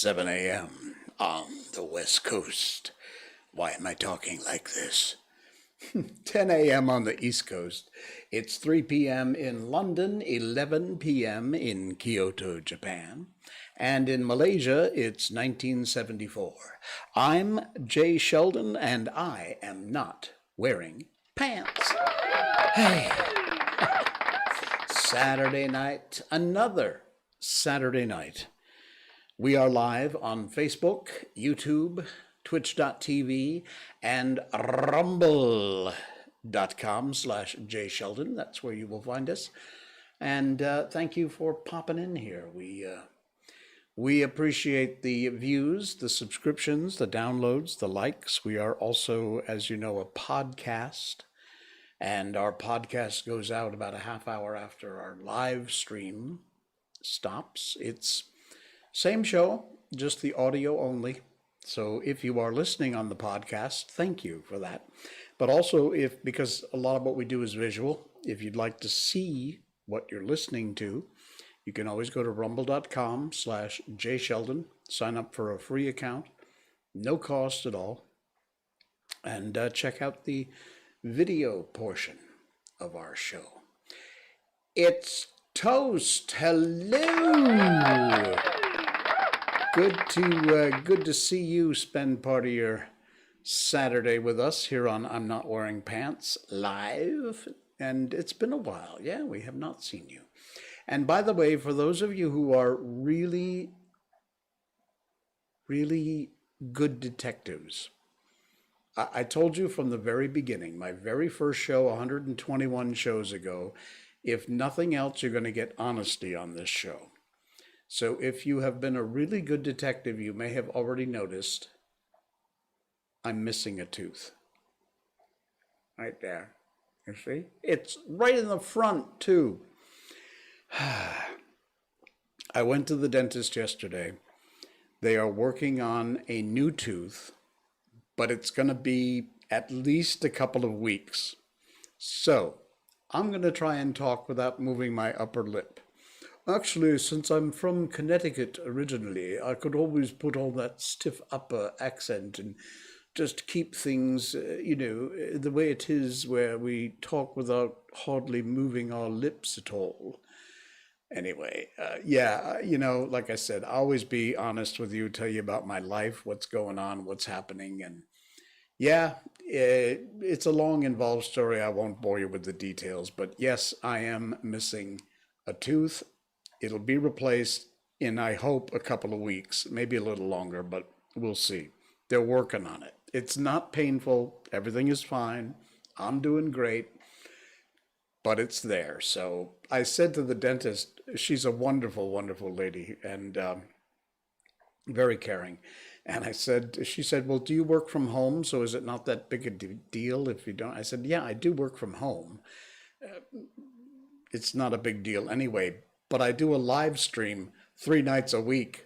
7 a.m. on the West Coast. Why am I talking like this? 10 a.m. on the East Coast. It's 3 p.m. in London, 11 p.m. in Kyoto, Japan. And in Malaysia, it's 1974. I'm Jay Sheldon, and I am not wearing pants. Hey. Saturday night, another Saturday night. We are live on Facebook, YouTube, Twitch.tv, and rumble.com/JSheldon. That's where you will find us. And thank you for popping in here. We appreciate the views, the subscriptions, the downloads, the likes. We are also, as you know, a podcast. And our podcast goes out about a half hour after our live stream stops. It's same show, just the audio only. So if you are listening on the podcast, thank you for that. But also, because a lot of what we do is visual, if you'd like to see what you're listening to, you can always go to rumble.com/JSheldon, sign up for a free account, no cost at all, and check out the video portion of our show. It's Toast. Hello. Good to see you spend part of your Saturday with us here on I'm Not Wearing Pants live. And it's been a while. Yeah, we have not seen you. And by the way, for those of you who are really, really good detectives, I told you from the very beginning, my very first show 121 shows ago, if nothing else, you're going to get honesty on this show. So if you have been a really good detective, you may have already noticed I'm missing a tooth. Right there. You see? It's right in the front, too. I went to the dentist yesterday. They are working on a new tooth, but it's going to be at least a couple of weeks. So I'm going to try and talk without moving my upper lip. Actually, since I'm from Connecticut originally, I could always put on that stiff upper accent and just keep things, the way it is, where we talk without hardly moving our lips at all. Anyway, like I said, I'll always be honest with you, tell you about my life, what's going on, what's happening. And yeah, it's a long, involved story. I won't bore you with the details. But yes, I am missing a tooth. It'll be replaced in, I hope, a couple of weeks, maybe a little longer, but we'll see. They're working on it. It's not painful. Everything is fine. I'm doing great. But it's there. So I said to the dentist, she's a wonderful, wonderful lady and very caring. And she said, well, do you work from home? So is it not that big a deal if you don't? I said, yeah, I do work from home. It's not a big deal anyway, but I do a live stream 3 nights a week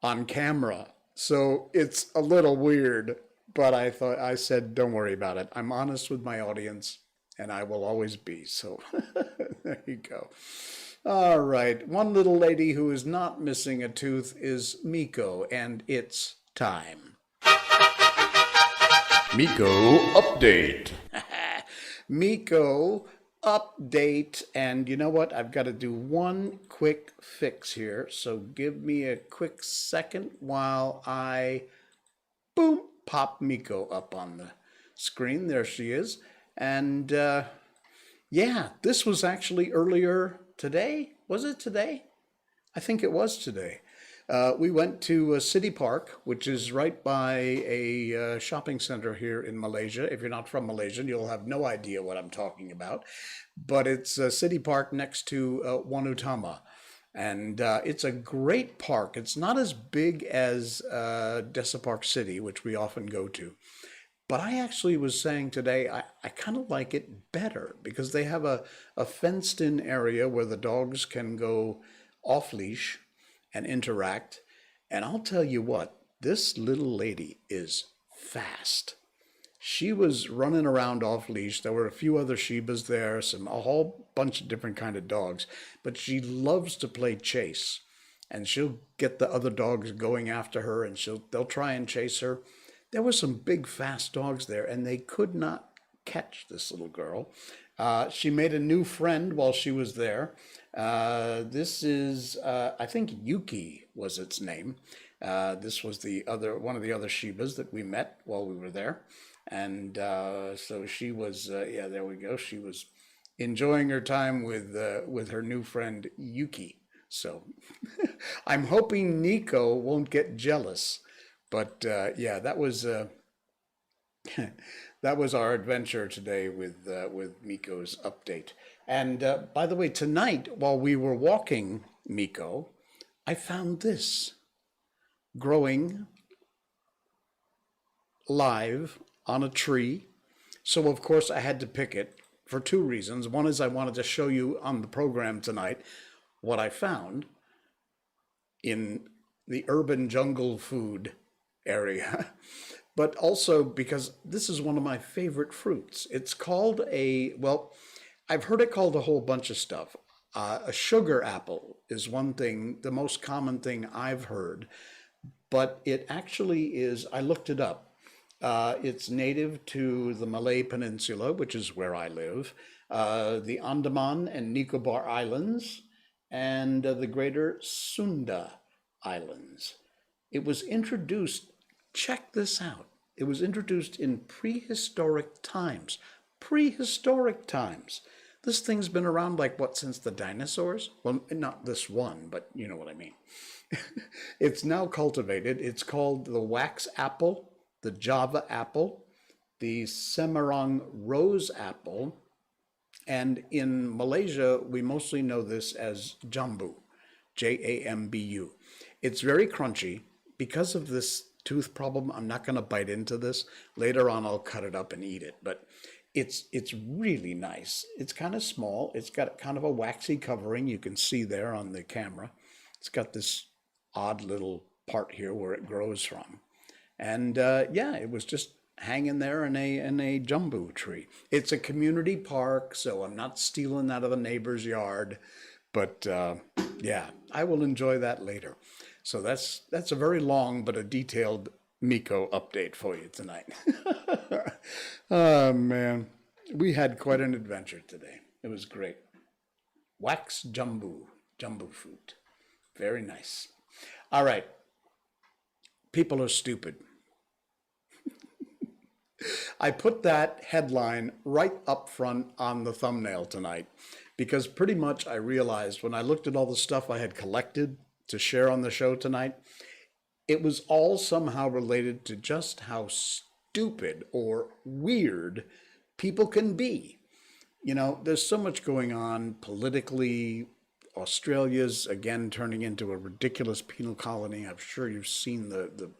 on camera. So it's a little weird, but I said, don't worry about it. I'm honest with my audience. And I will always be. So there you go. All right. One little lady who is not missing a tooth is Miko, and it's time. Miko update. Miko update. And you know what? I've got to do one quick fix here. So give me a quick second while I, pop Miko up on the screen. There she is. And this was actually earlier today. Was it today? I think it was today. We went to City Park, which is right by a shopping center here in Malaysia. If you're not from Malaysia, you'll have no idea what I'm talking about. But it's a City Park next to Wanutama. And it's a great park. It's not as big as Desa Park City, which we often go to. But I actually was saying today, I kind of like it better because they have a fenced-in area where the dogs can go off-leash and interact. And I'll tell you what, this little lady is fast. She was running around off-leash. There were a few other Shibas there, a whole bunch of different kind of dogs. But she loves to play chase. and she'll get the other dogs going after her, and they'll try and chase her. There were some big fast dogs there, and they could not catch this little girl. She made a new friend while she was there. This is, I think, Yuki was its name. This was the other one of the other Shibas that we met while we were there, and so she was, yeah, there we go. She was enjoying her time with her new friend Yuki. So I'm hoping Nico won't get jealous, but yeah, that was. That was our adventure today with Miko's update. And by the way, tonight while we were walking Miko, I found this growing live on a tree. So of course I had to pick it for two reasons. One is I wanted to show you on the program tonight what I found in the urban jungle food area. But also because this is one of my favorite fruits. It's called well, I've heard it called a whole bunch of stuff. A sugar apple is one thing, the most common thing I've heard, but it actually is, I looked it up. It's native to the Malay Peninsula, which is where I live, the Andaman and Nicobar Islands, and the Greater Sunda Islands. It was introduced, check this out, it was introduced in prehistoric times. Prehistoric times. This thing's been around like what, since the dinosaurs? Well, not this one, but you know what I mean. It's now cultivated. It's called the wax apple, the Java apple, the Semarang rose apple, and in Malaysia, we mostly know this as jambu, Jambu. It's very crunchy. Because of this tooth problem, I'm not going to bite into this. Later on, I'll cut it up and eat it, but it's really nice. It's kind of small. It's got kind of a waxy covering. You can see there on the camera. It's got this odd little part here where it grows from. And yeah, it was just hanging there in a jambu tree. It's a community park, so I'm not stealing out of the neighbor's yard. But yeah, I will enjoy that later. So that's a very long but a detailed Miko update for you tonight. Oh man, we had quite an adventure today. It was great. Wax jambu fruit. Very nice. All right. People are stupid. I put that headline right up front on the thumbnail tonight because pretty much I realized when I looked at all the stuff I had collected to share on the show tonight, it was all somehow related to just how stupid or weird people can be. You know, there's so much going on politically. Australia's again turning into a ridiculous penal colony. I'm sure you've seen the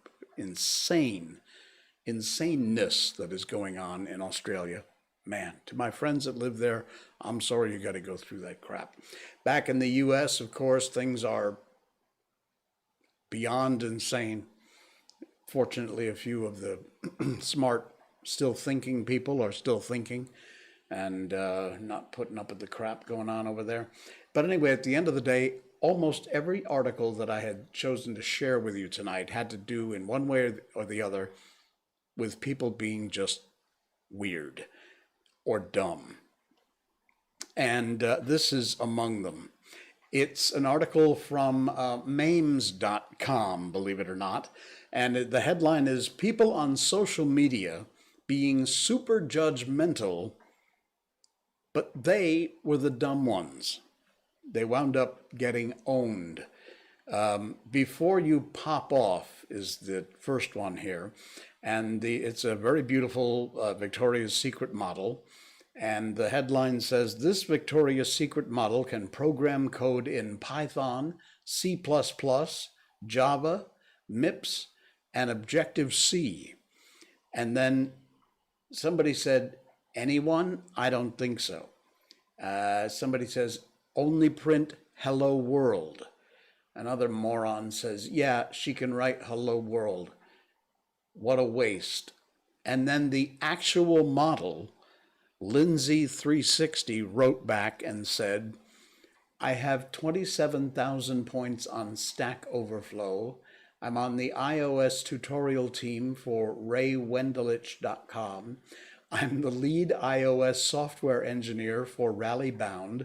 insaneness that is going on in Australia. Man, to my friends that live there, I'm sorry you got to go through that crap. Back in the US, of course, things are beyond insane. Fortunately, a few of the smart, still thinking people are still thinking and not putting up with the crap going on over there. But anyway, at the end of the day, almost every article that I had chosen to share with you tonight had to do in one way or the other with people being just weird or dumb. And this is among them. It's an article from memes.com, believe it or not. And the headline is People on Social Media Being Super Judgmental, but they were the dumb ones. They wound up getting owned. Before You Pop Off is the first one here. And it's a very beautiful Victoria's Secret model. And the headline says, this Victoria's Secret model can program code in Python, C++, Java, MIPS, and Objective-C. And then somebody said, anyone? I don't think so. Somebody says, only print hello world. Another moron says, yeah, she can write hello world. What a waste. And then the actual model, Lindsay360, wrote back and said, I have 27,000 points on Stack Overflow. I'm on the iOS tutorial team for RayWendelich.com. I'm the lead iOS software engineer for Rallybound,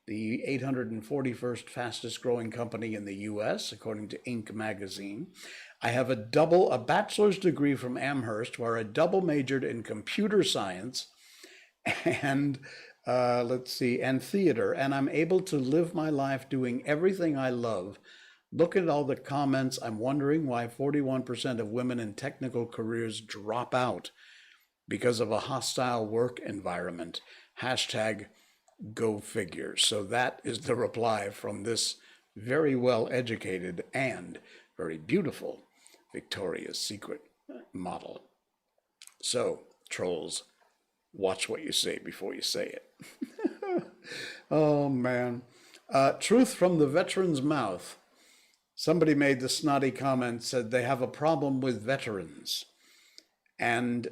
the 841st fastest growing company in the US, according to Inc. magazine. I have a bachelor's degree from Amherst, where I double majored in computer science and and theater, and I'm able to live my life doing everything I love. Look at all the comments. I'm wondering why 41% of women in technical careers drop out because of a hostile work environment. Hashtag go figure. So that is the reply from this very well educated and very beautiful Victoria's Secret model. So, trolls, watch what you say before you say it. Oh, man. Truth from the veteran's mouth. Somebody made the snotty comment, said they have a problem with veterans. And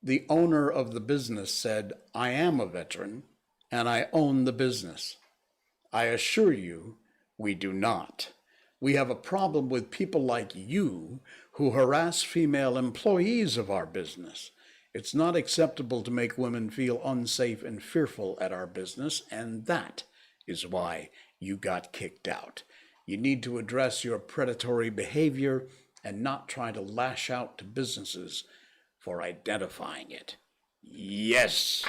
the owner of the business said, I am a veteran and I own the business. I assure you, we do not. We have a problem with people like you who harass female employees of our business. It's not acceptable to make women feel unsafe and fearful at our business, and that is why you got kicked out. You need to address your predatory behavior and not try to lash out to businesses for identifying it. Yes.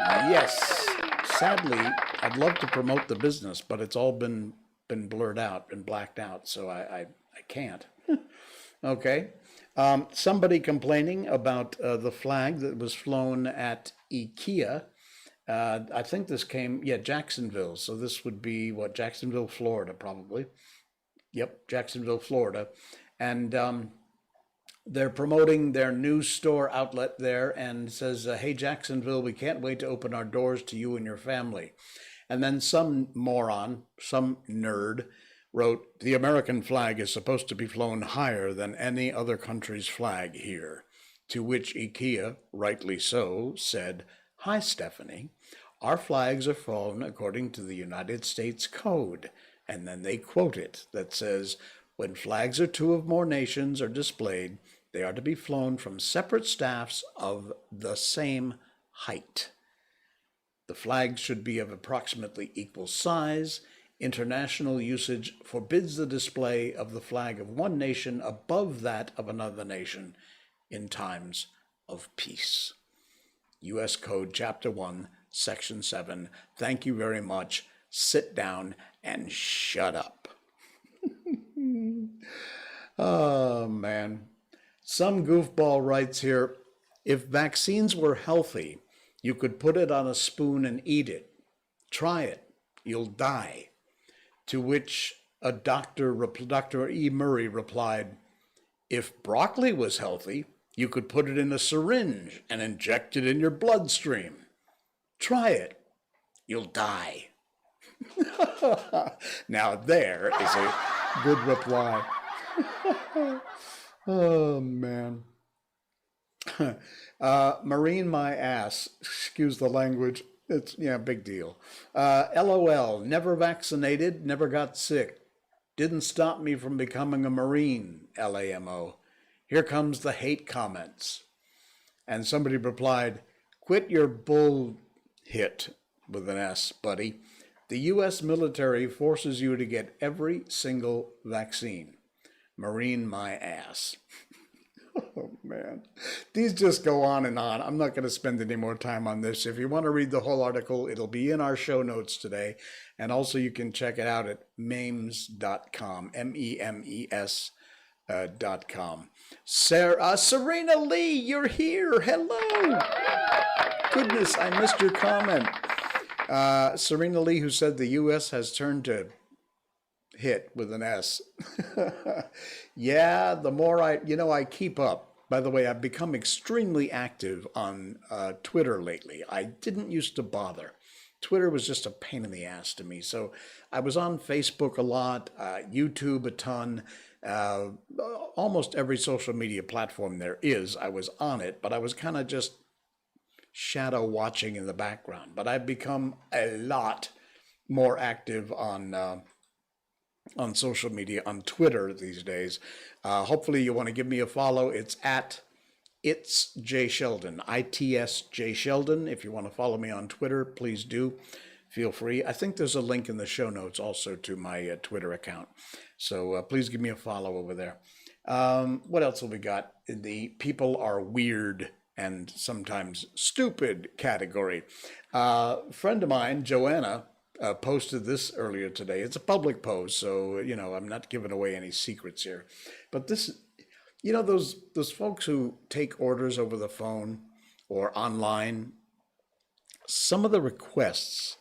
Yes. Sadly, I'd love to promote the business, but it's all been blurred out, been blacked out, so I can't. Okay. Somebody complaining about the flag that was flown at IKEA. I think this came, Jacksonville. So this would be, Jacksonville, Florida, probably. Yep, Jacksonville, Florida. And they're promoting their new store outlet there and says, hey, Jacksonville, we can't wait to open our doors to you and your family. And then some moron, some nerd, wrote, the American flag is supposed to be flown higher than any other country's flag here. To which IKEA, rightly so, said, hi, Stephanie, our flags are flown according to the United States Code. And then they quote it that says, when flags of two or more nations are displayed, they are to be flown from separate staffs of the same height. The flags should be of approximately equal size. International usage forbids the display of the flag of one nation above that of another nation in times of peace. U.S. Code, Chapter 1, Section 7. Thank you very much. Sit down and shut up. Oh, man. Some goofball writes here, if vaccines were healthy, you could put it on a spoon and eat it. Try it. You'll die. To which a Dr. E. Murray replied, if broccoli was healthy, you could put it in a syringe and inject it in your bloodstream. Try it. You'll die. Now there is a good reply. Oh, man. Marine my ass. Excuse the language. It's, big deal. LOL, never vaccinated, never got sick. Didn't stop me from becoming a Marine, LAMO. Here comes the hate comments. And somebody replied, quit your bull hit, with an S, buddy. The U.S. military forces you to get every single vaccine. Marine my ass. Oh, man. These just go on and on. I'm not going to spend any more time on this. If you want to read the whole article, it'll be in our show notes today. And also you can check it out at memes.com, memes.com. Serena Lee, you're here. Hello. Goodness, I missed your comment. Serena Lee, who said the U.S. has turned to hit with an S. Yeah, the more I keep up. By the way, I've become extremely active on Twitter lately. I didn't used to bother. Twitter was just a pain in the ass to me. So I was on Facebook a lot, YouTube a ton, almost every social media platform there is. I was on it, but I was kind of just shadow watching in the background. But I've become a lot more active on social media, on Twitter these days. Hopefully, you want to give me a follow. It's at It's Jay Sheldon, ITS Jay Sheldon. If you want to follow me on Twitter, please do. Feel free. I think there's a link in the show notes also to my Twitter account. So please give me a follow over there. What else have we got? In the people are weird and sometimes stupid category. A friend of mine, Joanna, posted this earlier today. It's a public post, so I'm not giving away any secrets here. But this, those folks who take orders over the phone or online, some of the requests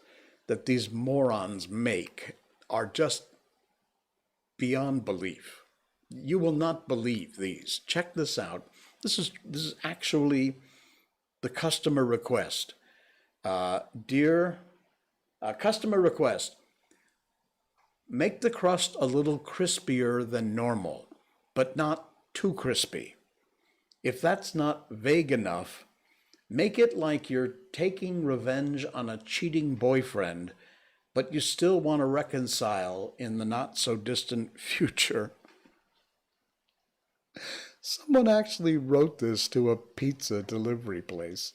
that these morons make are just beyond belief. You will not believe these. Check this out. This is actually the customer request. Dear customer request, make the crust a little crispier than normal, but not too crispy. If that's not vague enough, make it like you're taking revenge on a cheating boyfriend, but you still want to reconcile in the not so distant future. Someone actually wrote this to a pizza delivery place.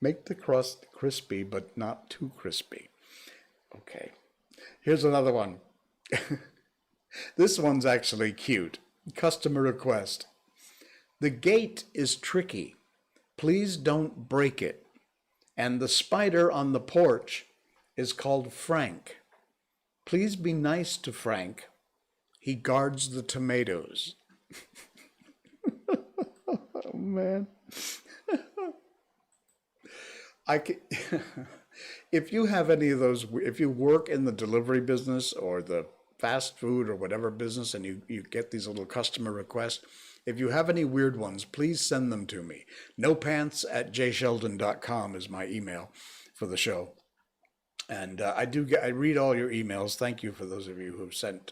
Make the crust crispy, but not too crispy. Okay, here's another one. This one's actually cute. Customer request. The gate is tricky. Please don't break it. And the spider on the porch is called Frank. Please be nice to Frank. He guards the tomatoes. Oh, man. I can, if you have any of those, if you work in the delivery business or the fast food or whatever business and you get these little customer requests, if you have any weird ones, please send them to me. NoPants@jsheldon.com is my email for the show. And I read all your emails. Thank you for those of you who've sent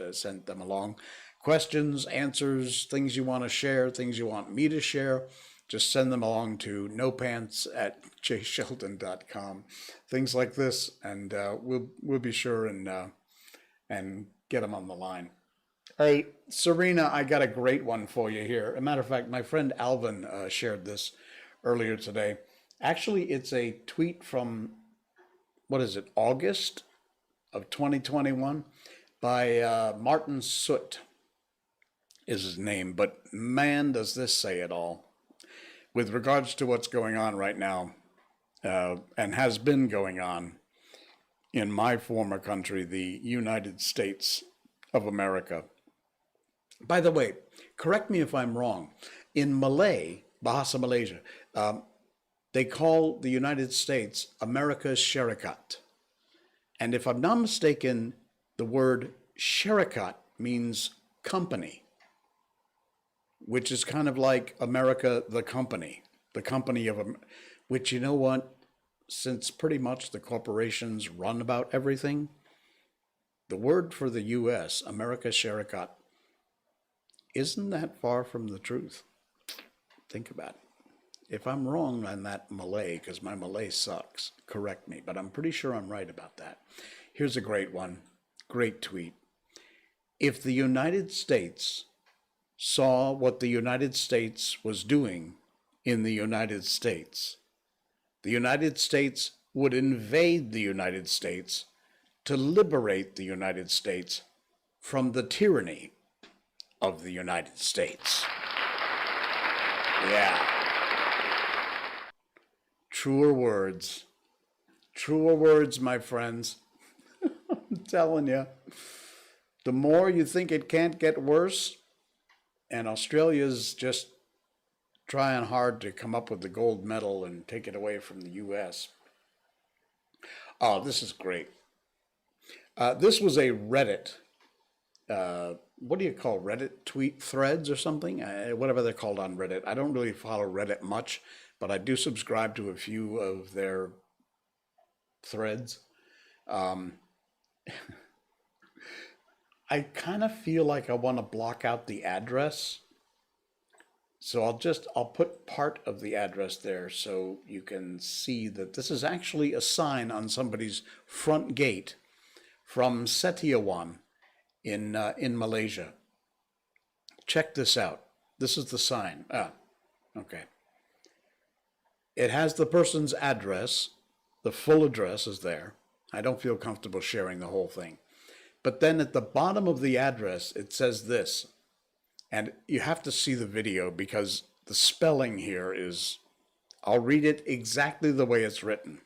them along. Questions, answers, things you want to share, things you want me to share. Just send them along to nopants@jsheldon.com. Things like this, and we'll be sure and get them on the line. Hey, Serena, I got a great one for you here. As a matter of fact, my friend Alvin shared this earlier today. Actually, it's a tweet from, what is it, August of 2021 by Martin Soot is his name. But man, does this say it all. With regards to what's going on right now and has been going on in my former country, the United States of America. By the way, correct me if I'm wrong. In Malay, Bahasa Malaysia, they call the United States America's Syarikat. And if I'm not mistaken, the word Syarikat means company, which is kind of like America, the company of, which, you know what, since pretty much the corporations run about everything, the word for the U.S., America Syarikat, isn't that far from the truth. Think about it. If I'm wrong on that Malay, because my Malay sucks, correct me, but I'm pretty sure I'm right about that. Here's a great one, great tweet. If the United States saw what the United States was doing in the United States would invade the United States to liberate the United States from the tyranny of the United States. Yeah. Truer words, my friends. I'm telling you, the more you think it can't get worse, and Australia's just trying hard to come up with the gold medal and take it away from the U.S. Oh, this is great. This was a Reddit, what do you call Reddit tweet threads or something? Whatever they're called on Reddit. I don't really follow Reddit much, but I do subscribe to a few of their threads. I kind of feel like I want to block out the address. So I'll put part of the address there so you can see that this is actually a sign on somebody's front gate from Setiawan in Malaysia. Check this out. This is the sign. Okay. It has the person's address. The full address is there. I don't feel comfortable sharing the whole thing. But then at the bottom of the address, it says this. And you have to see the video because the spelling here is, I'll read it exactly the way it's written.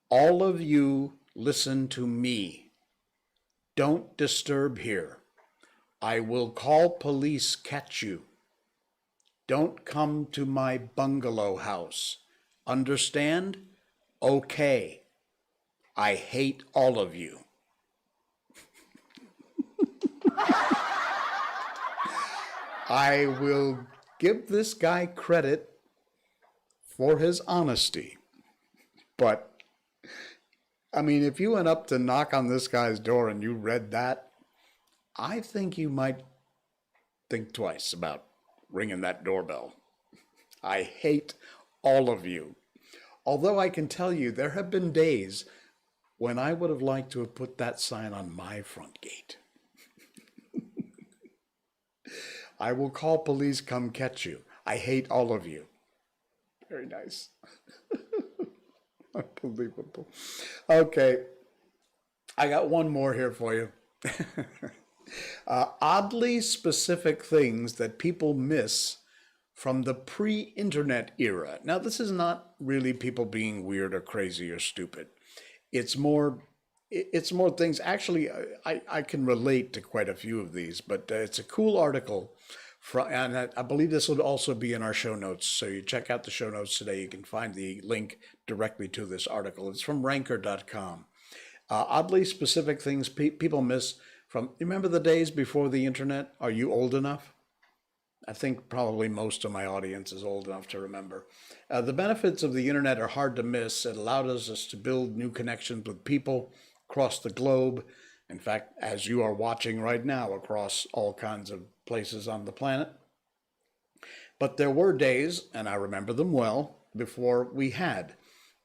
All of you listen to me. Don't disturb here. I will call police, catch you. Don't come to my bungalow house. Understand? Okay. I hate all of you. I will give this guy credit for his honesty. But, I mean, if you went up to knock on this guy's door and you read that, I think you might think twice about ringing that doorbell. I hate all of you. Although I can tell you, there have been days when I would have liked to have put that sign on my front gate. I will call police, come catch you. I hate all of you. Very nice. Unbelievable. Okay, I got one more here for you. Oddly specific things that people miss from the pre-internet era. Now, this is not really people being weird or crazy or stupid. It's more things. Actually, I can relate to quite a few of these, but it's a cool article. And I believe this will also be in our show notes. So you check out the show notes today. You can find the link directly to this article. It's from ranker.com. Oddly specific things people miss from, remember the days before the internet? Are you old enough? I think probably most of my audience is old enough to remember. The benefits of the internet are hard to miss. It allowed us to build new connections with people across the globe. In fact, as you are watching right now, across all kinds of places on the planet. But there were days, and I remember them well, before we had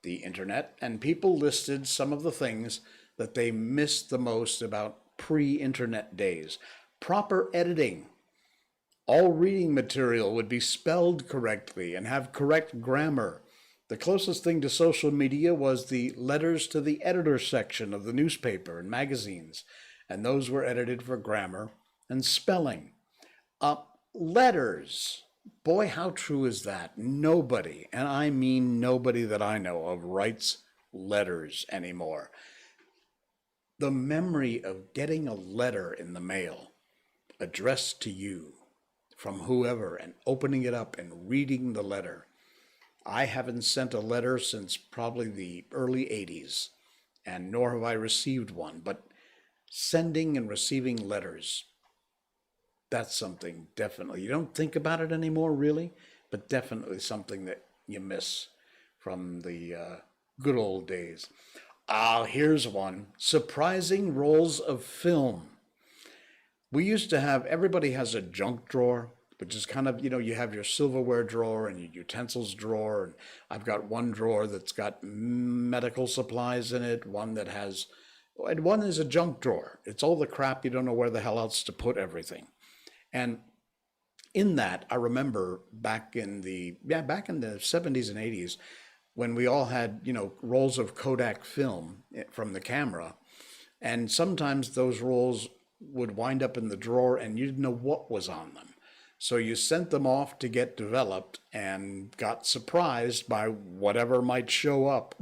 the internet, and people listed some of the things that they missed the most about pre-internet days. Proper editing. All reading material would be spelled correctly and have correct grammar. The closest thing to social media was the letters to the editor section of the newspaper and magazines, and those were edited for grammar and spelling. Letters. Boy, how true is that? Nobody, and I mean nobody that I know of, writes letters anymore. The memory of getting a letter in the mail addressed to you from whoever and opening it up and reading the letter. I haven't sent a letter since probably the early 80s, and nor have I received one, but sending and receiving letters, that's something definitely. You don't think about it anymore, really, but definitely something that you miss from the good old days. Here's one. Surprising rolls of film. We used to have, everybody has a junk drawer, which is kind of, you have your silverware drawer and your utensils drawer. And I've got one drawer that's got medical supplies in it, one that has, and one is a junk drawer. It's all the crap you don't know where the hell else to put everything. And in that, I remember back in the 70s and 80s, when we all had, rolls of Kodak film from the camera. And sometimes those rolls would wind up in the drawer and you didn't know what was on them. So you sent them off to get developed and got surprised by whatever might show up.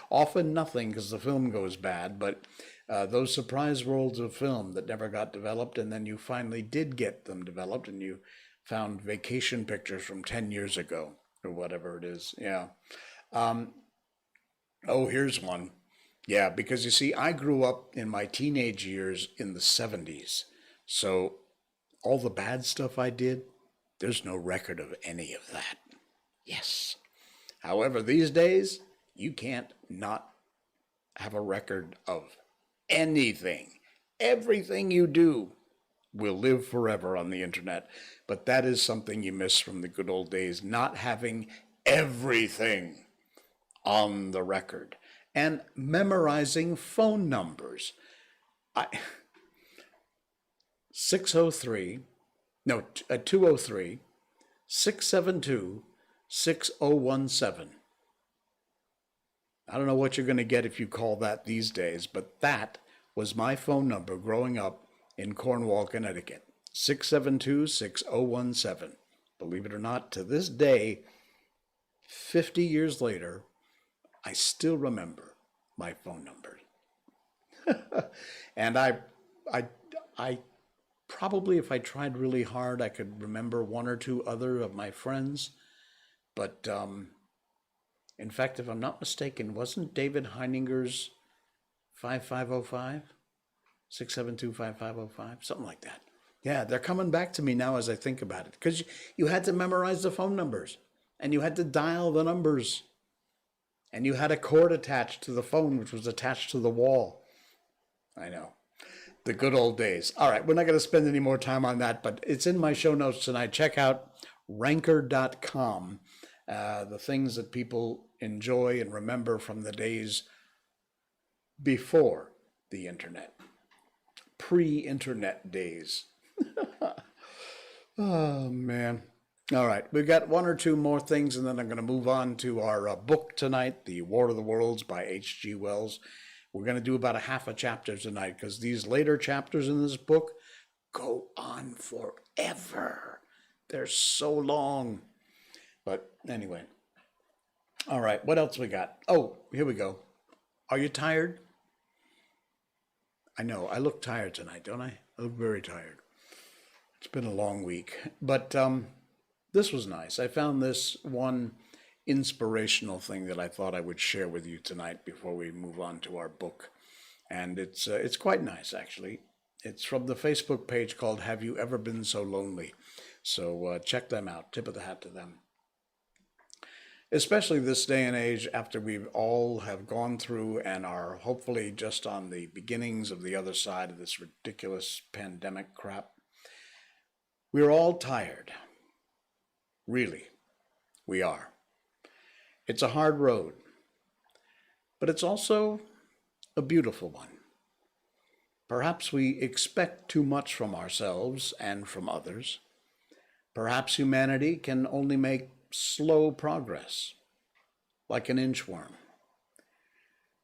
Often nothing because the film goes bad, but those surprise rolls of film that never got developed, and then you finally did get them developed and you found vacation pictures from 10 years ago or whatever it is. Yeah. Here's one. Yeah, because you see, I grew up in my teenage years in the 70s. So all the bad stuff I did, there's no record of any of that. Yes. However, these days, you can't not have a record of anything. Everything you do will live forever on the internet. But that is something you miss from the good old days, not having everything on the record. and memorizing phone numbers. I 603, no, 203 672 6017. I don't know what you're going to get if you call that these days, but that was my phone number growing up in Cornwall, Connecticut. 672 6017. Believe it or not, to this day, 50 years later, I still remember my phone number. And I, I probably, if I tried really hard, I could remember one or two other of my friends. But in fact, if I'm not mistaken, wasn't David Heininger's 5505? 672 5505? Something like that. Yeah, they're coming back to me now as I think about it. Because you had to memorize the phone numbers and you had to dial the numbers. And you had a cord attached to the phone, which was attached to the wall. I know. The good old days. All right, we're not going to spend any more time on that, but it's in my show notes tonight. Check out ranker.com, the things that people enjoy and remember from the days before the internet, pre-internet days. Oh, man. All right, we've got one or two more things, and then I'm going to move on to our book tonight, The War of the Worlds by H.G. Wells. We're going to do about a half a chapter tonight because these later chapters in this book go on forever. They're so long. But anyway. All right, what else we got? Oh, here we go. Are you tired? I know, I look tired tonight, don't I? I look very tired. It's been a long week. But this was nice. I found this one inspirational thing that I thought I would share with you tonight before we move on to our book. And it's quite nice, actually. It's from the Facebook page called Have You Ever Been So Lonely? So check them out. Tip of the hat to them. Especially this day and age, after we all have gone through and are hopefully just on the beginnings of the other side of this ridiculous pandemic crap. We're all tired. Really, we are. It's a hard road, but it's also a beautiful one. Perhaps we expect too much from ourselves and from others. Perhaps humanity can only make slow progress, like an inchworm.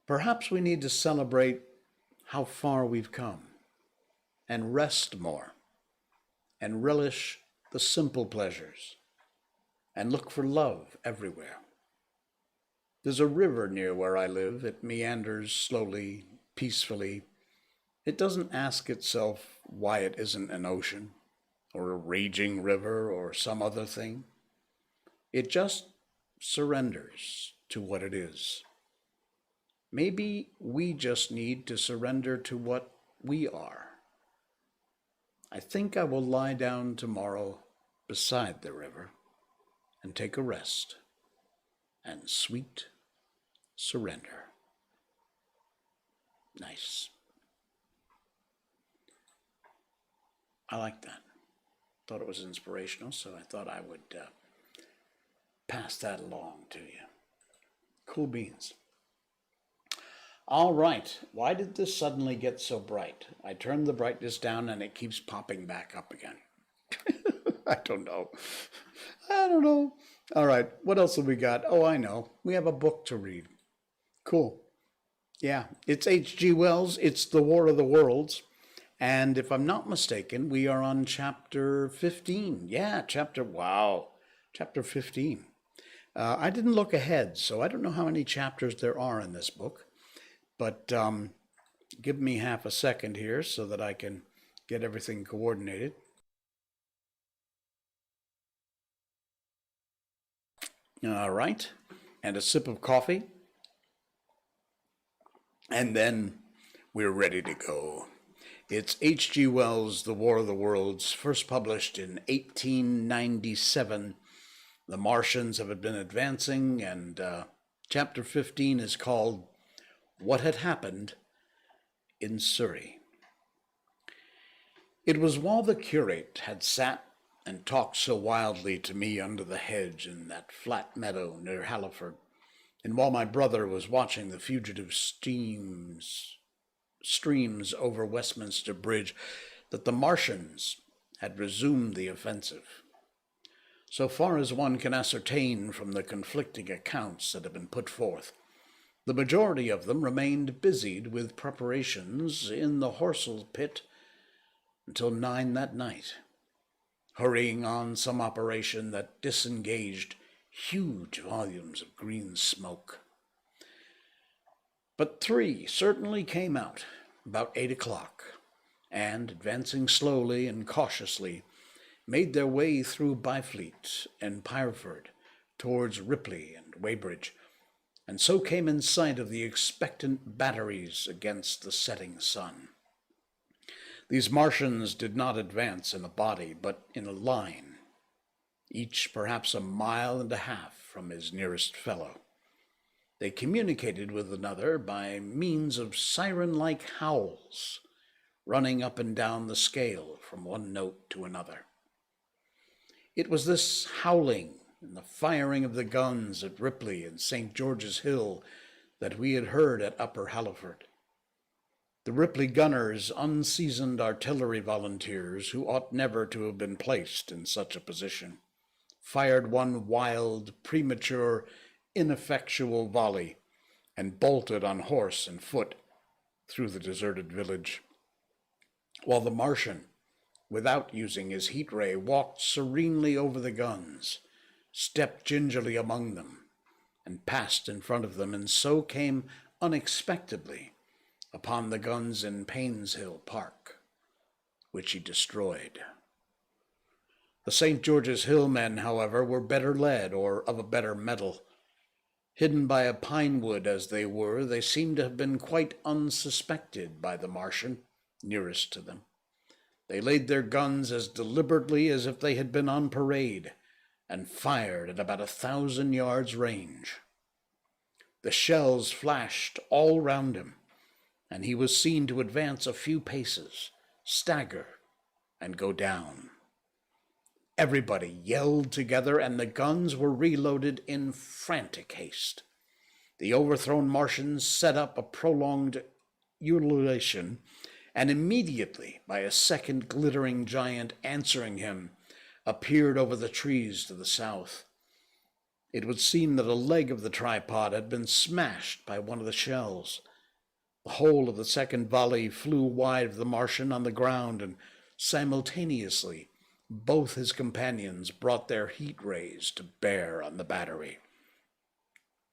Perhaps we need to celebrate how far we've come and rest more and relish the simple pleasures and look for love everywhere. There's a river near where I live. It meanders slowly, peacefully. It doesn't ask itself why it isn't an ocean or a raging river or some other thing. It just surrenders to what it is. Maybe we just need to surrender to what we are. I think I will lie down tomorrow beside the river and take a rest and sweet surrender. Nice. I like that. Thought it was inspirational, so I thought I would pass that along to you. Cool beans. All right. Why did this suddenly get so bright? I turned the brightness down and it keeps popping back up again. I don't know. I don't know. All right. What else have we got? Oh, I know. We have a book to read. Cool. Yeah. It's H.G. Wells. It's The War of the Worlds. And if I'm not mistaken, we are on chapter 15. Yeah, wow, chapter 15. I didn't look ahead, so I don't know how many chapters there are in this book. But give me half a second here so that I can get everything coordinated. All right, and a sip of coffee. And then we're ready to go. It's H.G. Wells' The War of the Worlds, first published in 1897. The Martians have been advancing, and chapter 15 is called What Had Happened in Surrey. It was while the curate had sat and talked so wildly to me under the hedge in that flat meadow near Halliford And while my brother was watching the fugitive streams over Westminster Bridge, that the Martians had resumed the offensive. So far as one can ascertain from the conflicting accounts that have been put forth, the majority of them remained busied with preparations in the Horsell pit until 9 that night, hurrying on some operation that disengaged huge volumes of green smoke. But 3 certainly came out about 8 o'clock, and, advancing slowly and cautiously, made their way through Byfleet and Pireford towards Ripley and Weybridge, and so came in sight of the expectant batteries against the setting sun. These Martians did not advance in a body, but in a line, each perhaps a mile and a half from his nearest fellow. They communicated with another by means of siren-like howls, running up and down the scale from one note to another. It was this howling and the firing of the guns at Ripley and St. George's Hill that we had heard at Upper Halliford. The Ripley gunners, unseasoned artillery volunteers who ought never to have been placed in such a position, fired one wild, premature, ineffectual volley and bolted on horse and foot through the deserted village, while the Martian, without using his heat ray, walked serenely over the guns, stepped gingerly among them, and passed in front of them, and so came unexpectedly upon the guns in Painshill Park, which he destroyed. The St. George's Hill men, however, were better led, or of a better mettle. Hidden by a pine wood as they were, they seemed to have been quite unsuspected by the Martian nearest to them. They laid their guns as deliberately as if they had been on parade, and fired at about 1,000 yards range. The shells flashed all round him, and he was seen to advance a few paces, stagger, and go down. Everybody yelled together, and the guns were reloaded in frantic haste. The overthrown Martians set up a prolonged ululation, and immediately, by a second glittering giant answering him, appeared over the trees to the south. It would seem that a leg of the tripod had been smashed by one of the shells. The whole of the second volley flew wide of the Martian on the ground, and simultaneously both his companions brought their heat rays to bear on the battery.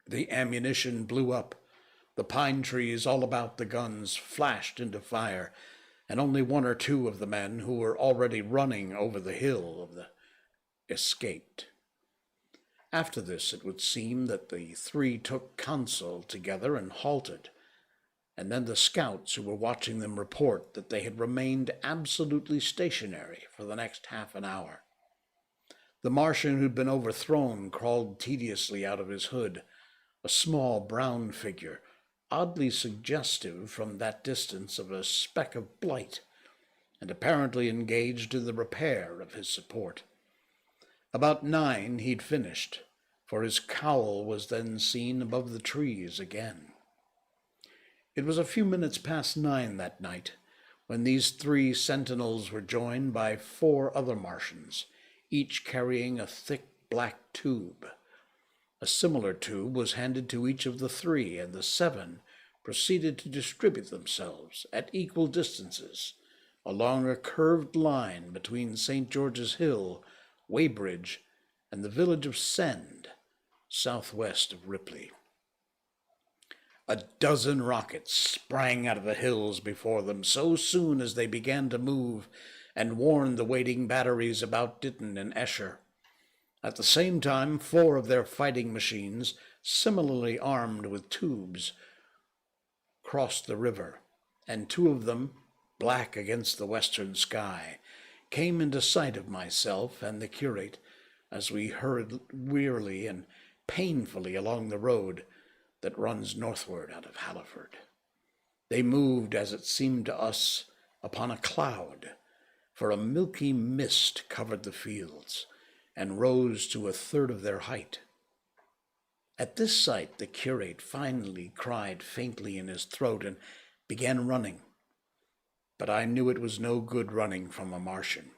The ammunition blew up. The pine trees all about the guns flashed into fire, and only 1 or 2 of the men who were already running over the hill escaped. After this, it would seem that the 3 took counsel together and halted, and then the scouts who were watching them report that they had remained absolutely stationary for the next half an hour. The Martian who'd been overthrown crawled tediously out of his hood, a small brown figure, oddly suggestive from that distance of a speck of blight, and apparently engaged in the repair of his support. About 9 he'd finished, for his cowl was then seen above the trees again. It was a few minutes past 9 that night when these 3 sentinels were joined by 4 other Martians, each carrying a thick black tube. A similar tube was handed to each of the 3, and the 7 proceeded to distribute themselves at equal distances along a curved line between St. George's Hill, Weybridge, and the village of Send, southwest of Ripley. A dozen rockets sprang out of the hills before them so soon as they began to move, and warned the waiting batteries about Ditton and Esher. At the same time, 4 of their fighting machines, similarly armed with tubes, crossed the river, and 2 of them, black against the western sky, came into sight of myself and the curate as we hurried wearily and painfully along the road that runs northward out of Halliford. They moved, as it seemed to us, upon a cloud, for a milky mist covered the fields and rose to 1/3 of their height. At this sight, the curate finally cried faintly in his throat and began running. But I knew it was no good running from a Martian.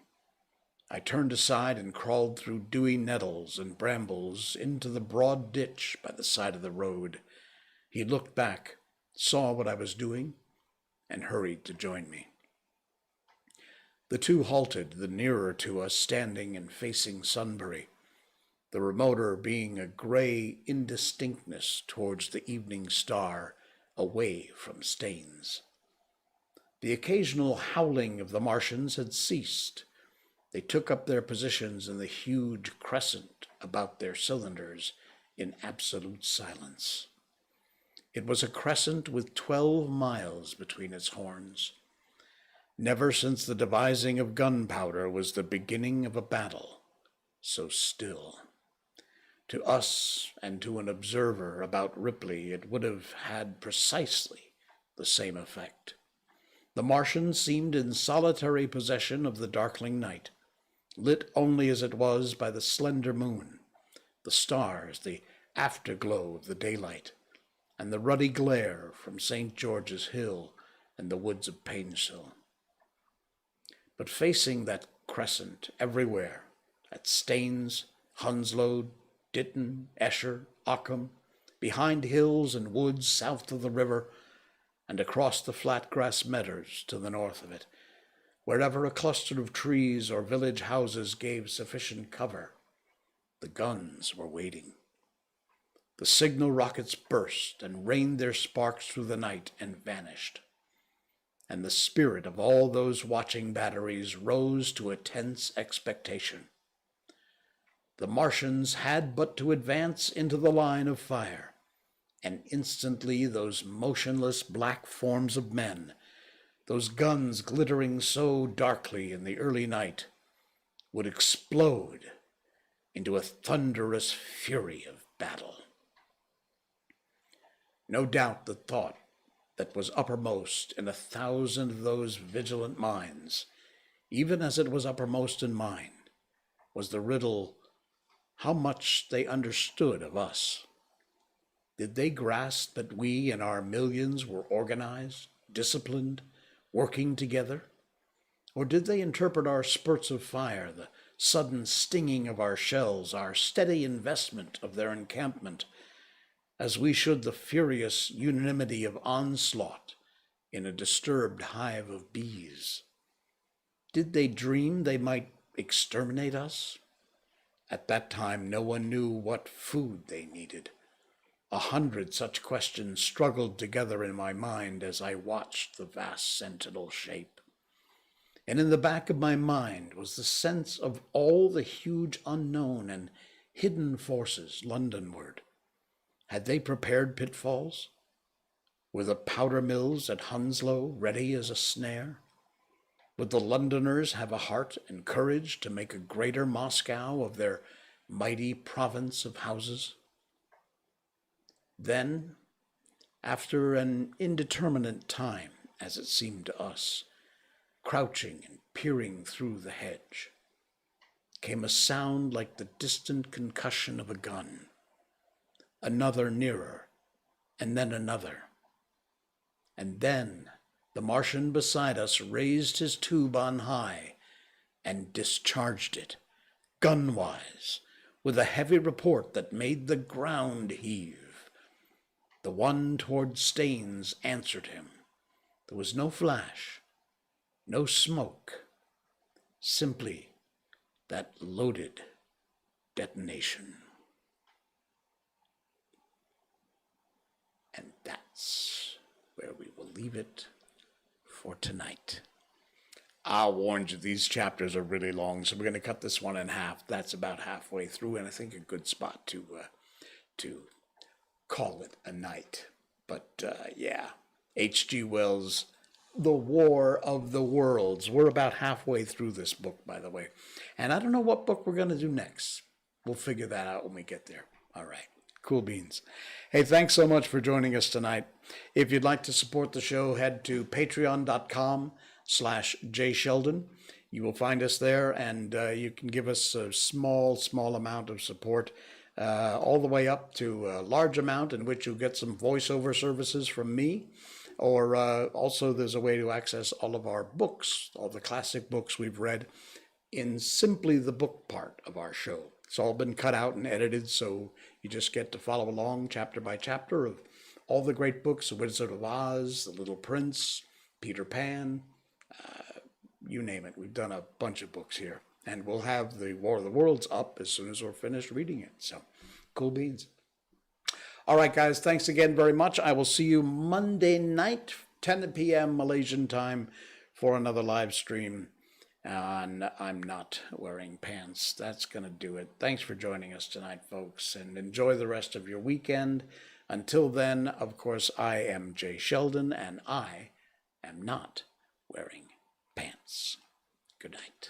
I turned aside and crawled through dewy nettles and brambles into the broad ditch by the side of the road. He looked back, saw what I was doing, and hurried to join me. The two halted, the nearer to us standing and facing Sunbury, the remoter being a gray indistinctness towards the evening star away from Staines. The occasional howling of the Martians had ceased. They took up their positions in the huge crescent about their cylinders in absolute silence. It was a crescent with 12 miles between its horns. Never since the devising of gunpowder was the beginning of a battle so still. To us and to an observer about Ripley, it would have had precisely the same effect. The Martians seemed in solitary possession of the darkling night, lit only as it was by the slender moon, the stars, the afterglow of the daylight, and the ruddy glare from St. George's Hill and the woods of Painshill. But facing that crescent everywhere, at Staines, Hounslow, Ditton, Esher, Ockham, behind hills and woods south of the river, and across the flat grass meadows to the north of it, wherever a cluster of trees or village houses gave sufficient cover, the guns were waiting. The signal rockets burst and rained their sparks through the night and vanished. And the spirit of all those watching batteries rose to a tense expectation. The Martians had but to advance into the line of fire, and instantly those motionless black forms of men, those guns glittering so darkly in the early night, would explode into a thunderous fury of battle. No doubt the thought that was uppermost in 1,000 of those vigilant minds, even as it was uppermost in mine, was the riddle how much they understood of us. Did they grasp that we and our millions were organized, disciplined, working together? Or did they interpret our spurts of fire, the sudden stinging of our shells, our steady investment of their encampment, as we should the furious unanimity of onslaught in a disturbed hive of bees? Did they dream they might exterminate us? At that time, no one knew what food they needed. 100 such questions struggled together in my mind as I watched the vast sentinel shape. And in the back of my mind was the sense of all the huge unknown and hidden forces Londonward. Had they prepared pitfalls? Were the powder mills at Hounslow ready as a snare? Would the Londoners have a heart and courage to make a greater Moscow of their mighty province of houses? Then, after an indeterminate time, as it seemed to us, crouching and peering through the hedge, came a sound like the distant concussion of a gun. Another nearer, and then another. And then the Martian beside us raised his tube on high and discharged it, gunwise, with a heavy report that made the ground heave. The one toward Staines answered him. There was no flash, no smoke, simply that loaded detonation. And that's where we will leave it for tonight. I warned you, these chapters are really long, so we're going to cut this one in half. That's about halfway through, and I think a good spot to call it a night. But yeah, H.G. Wells' The War of the Worlds. We're about halfway through this book, by the way. And I don't know what book we're going to do next. We'll figure that out when we get there. All right. Cool beans. Hey, thanks so much for joining us tonight. If you'd like to support the show, head to patreon.com/jsheldon. You will find us there, and you can give us a small amount of support. all the way up to a large amount in which you'll get some voiceover services from me. Or also there's a way to access all of our books, all the classic books we've read in simply the book part of our show. It's all been cut out and edited, so you just get to follow along chapter by chapter of all the great books, The Wizard of Oz, The Little Prince, Peter Pan, you name it. We've done a bunch of books here. And we'll have the War of the Worlds up as soon as we're finished reading it. So, cool beans. All right, guys, thanks again very much. I will see you Monday night, 10 p.m. Malaysian time, for another live stream. And I'm not wearing pants. That's going to do it. Thanks for joining us tonight, folks, and enjoy the rest of your weekend. Until then, of course, I am Jay Sheldon, and I am not wearing pants. Good night.